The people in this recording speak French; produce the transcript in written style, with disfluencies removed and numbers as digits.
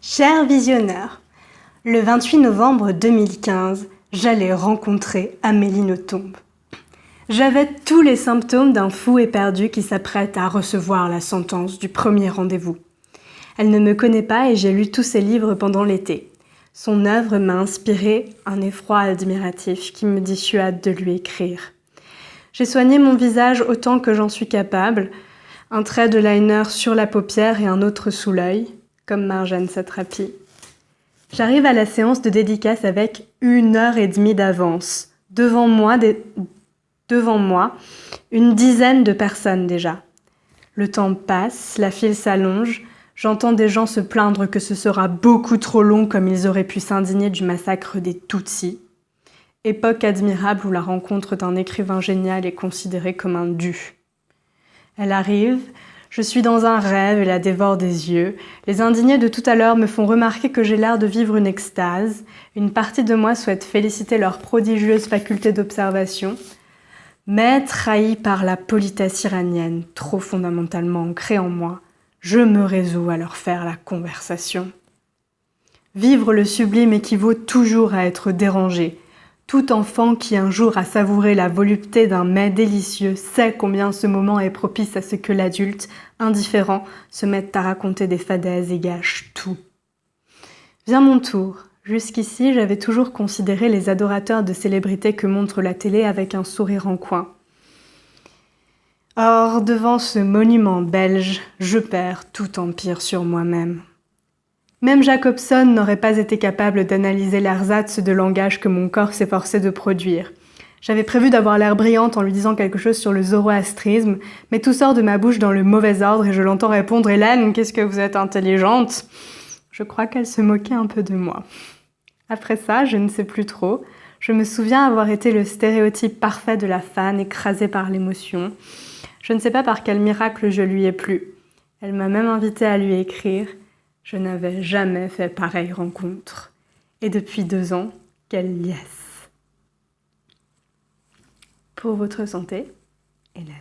Chers visionneurs, le 28 novembre 2015, j'allais rencontrer Amélie Nothomb. J'avais tous les symptômes d'un fou éperdu qui s'apprête à recevoir la sentence du premier rendez-vous. Elle ne me connaît pas et j'ai lu tous ses livres pendant l'été. Son œuvre m'a inspiré un effroi admiratif qui me dissuade de lui écrire. J'ai soigné mon visage autant que j'en suis capable, un trait de liner sur la paupière et un autre sous l'œil, comme Marjane Satrapi. J'arrive à la séance de dédicace avec 1h30 d'avance. Devant moi, une dizaine de personnes déjà. Le temps passe, la file s'allonge, j'entends des gens se plaindre que ce sera beaucoup trop long comme ils auraient pu s'indigner du massacre des Tutsis. Époque admirable où la rencontre d'un écrivain génial est considérée comme un dû. Elle arrive, je suis dans un rêve et la dévore des yeux. Les indignés de tout à l'heure me font remarquer que j'ai l'air de vivre une extase. Une partie de moi souhaite féliciter leur prodigieuse faculté d'observation. Mais trahi par la politesse iranienne, trop fondamentalement ancrée en moi, je me résous à leur faire la conversation. Vivre le sublime équivaut toujours à être dérangé. Tout enfant qui un jour a savouré la volupté d'un mets délicieux sait combien ce moment est propice à ce que l'adulte, indifférent, se mette à raconter des fadaises et gâche tout. Vient mon tour. Jusqu'ici, j'avais toujours considéré les adorateurs de célébrités que montre la télé avec un sourire en coin. Or, devant ce monument belge, je perds tout empire sur moi-même. Même Jacobson n'aurait pas été capable d'analyser l'ersatz de langage que mon corps s'efforçait de produire. J'avais prévu d'avoir l'air brillante en lui disant quelque chose sur le zoroastrisme, mais tout sort de ma bouche dans le mauvais ordre et je l'entends répondre « Hélène, qu'est-ce que vous êtes intelligente ?» Je crois qu'elle se moquait un peu de moi. Après ça, je ne sais plus trop. Je me souviens avoir été le stéréotype parfait de la fan écrasée par l'émotion. Je ne sais pas par quel miracle je lui ai plu. Elle m'a même invitée à lui écrire. Je n'avais jamais fait pareille rencontre. Et depuis 2 ans, quelle liesse. Pour votre santé, Hélène.